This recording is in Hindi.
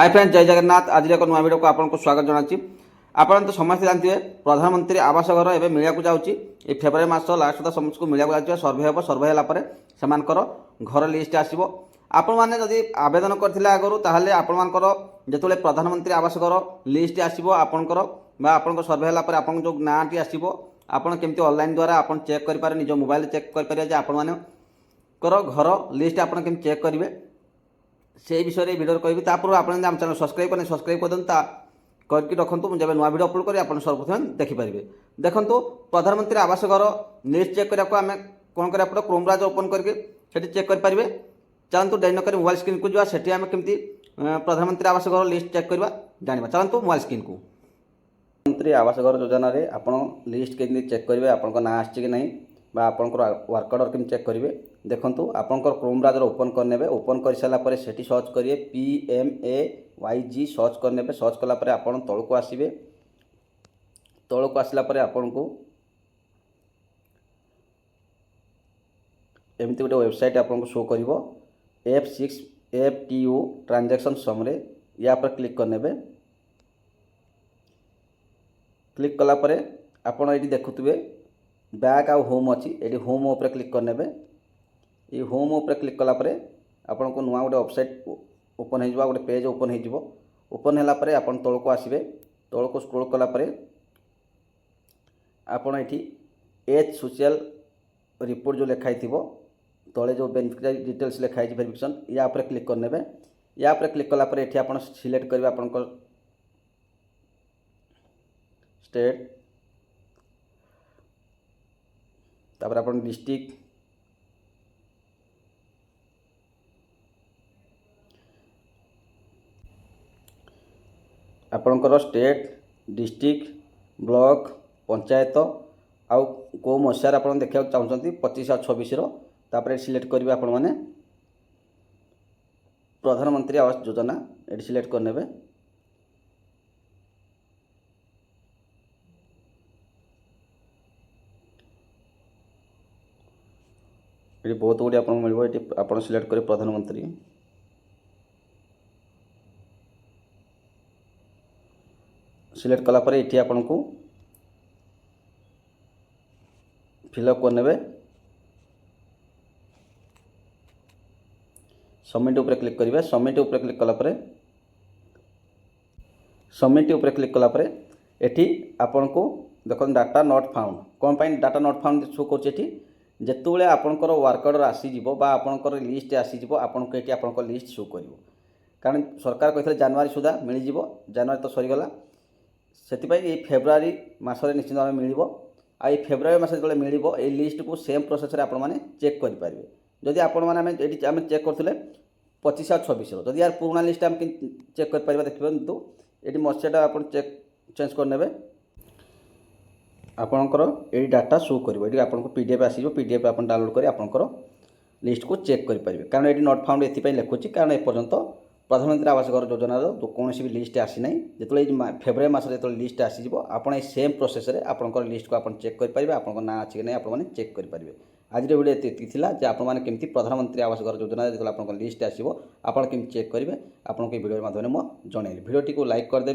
हाय फ्रेंड्स, जय जगन्नाथ। आज एक नुआ वीडियो को आपको स्वागत जनाची। आपन तो समस्त जानते प्रधानमंत्री आवास घर एवं मिलवाक जाऊँगी। ये फेब्रुआरी मास लास्ट सुधा समस्त को मिलवाक जाऊँगी। सर्भे हम सर्भे होगापर से घर लिस्ट आसो। आपण मैंने जदि आवेदन करते आगु ताहले आपणकर जो प्रधानमंत्री आवास घर लिस्ट आसो आपणकर आपण सर्भे होगापर आप जो नाटी आसो आपड़ केमती ऑनलाइन द्वारा आप चेक करेंगे, निज मोबाइल चेक करेंगे आपण घर लिस्ट आपड़ केमती चेक करेंगे से विषय भिडियो कहि। तापूर्व आप आम चैनल सब्सक्राइब करें, सब्सक्राइब कर दिखाँ करके रखुँ। मुझे नुआ वीडियो अपलोड करी आप सर्वप्रथम देखिपारे। देखो प्रधानमंत्री आवास घर लिस्ट चेक करने को आम कौन करा पड़ो, क्रोम ब्राउजर ओपन करके चेक करेंगे। चलतु डेरी नक मोबाइल स्क्रीन को जा सेठी आम केमती प्रधानमंत्री आवास घर लिस्ट चेक करवा जाना। चलतु मोबाइल स्क्रीन को प्रधानमंत्री आवास घर योजना आप लिस्ट केमती चेक करेंगे, आपन ना आछि कि नहीं बा आपनकर वर्क ऑर्डर केमती चेक करेंगे। देखंतु आपनकर क्रोम ब्राउजर ओपन करने, ओपन कर सारा पर सेठी सर्च करिए PMAYG सर्च करने। सर्च कला पर आपन तल को आसीबे। तल को आसला पर आपन को एमती गोटे वेबसाइट आपन को शो करिवो F6FTU ट्रांजैक्शन समरे। या पर क्लिक करने। क्लिक कला पर आपन एटी देखुथिबे बैक आउ होम अच्छी। ये होम उपर क्लिक करने। ये होम उपर क्लिक कला पर आपन को नुआ गोटे वेबसाइट ओपन हो गोटे पेज ओपन हो। ओपन है आपन तल को आसबे। तल को स्क्रॉल कला पर आपन ये एज सोशल रिपोर्ट जो लिखाई तले जो बेनिफिशियरी डिटेल्स लिखाई वेरिफिकेशन या पर क्लिक करने। या पर क्लिक कला पर ये आप सिलेक्ट करेंगे आपन स्टेट, तापर आपन डिस्ट्रिक्ट, आपणकर स्टेट, डिस्ट्रिक्ट, ब्लॉक, पंचायत आउ को मसीहार आप देखा चाहते 25 और 26 तापर सिलेक्ट करेंगे। आपण मैंने प्रधानमंत्री आवास योजना ये सिलेक्ट करने। ये बहुत गुड़ी आपको मिले। ये आप सिलेक्ट करें प्रधानमंत्री। सिलेक्ट कला पर ये आपन को फिलअप करने। सबमिट उपर क्लिक करेंगे। सबमिट उपर क्लिक कला पर सबमिट उपर क्लिक कला पर एठी आपन को देखो डाटा नॉट फाउंड। कौन पाई डाटा नॉट फाउंड शो कर जिते आपंकर वर्क ऑर्डर आसीज आपंकर लिस्ट आसीज आपको ये आप लिस्ट शो कर। कारण सरकार कहते जनवरी सुधा मिल जाव। जनवरी तो सरीगला से फेब्रुआरी मसरे निश्चित भाव मिल। आई फेब्रुआरी मस जो मिल ये लिस्ट को सेम प्रोसेस आप चेक करेंगे। जदि आपने चेक करते 25 और 26 जदि यार पुराना लिस्ट आम चेक करेंगे। देखिए कितु ये मसीहाटा आप चेक चेंज करने। आपणकर ये डाटा शो कर आपको PDF आसो। PDF आप डाउनलोड कर आपंकर लिस्ट को चेक करेंगे। कारण ये नॉट फाउंड ये लिखुच्छी कारण एपर्यंत प्रधानमंत्री आवास घर योजनार कौन भी लिस्ट आसी ना। जो फेब्रुआरी मसरे जो लिस्ट आसीज आप सेम प्रोसेस आपंकर लिस्ट को आप चेक करेंगे। आप ना अच्छी ना आपने चेक करेंगे। आज वीडियो ये आपने केमती प्रधानमंत्री आवास घर योजना जो आप लिस्ट आसो आप चेक करेंगे आपको वीडियो माध्यम जनइली। वीडियो को लाइक करदे,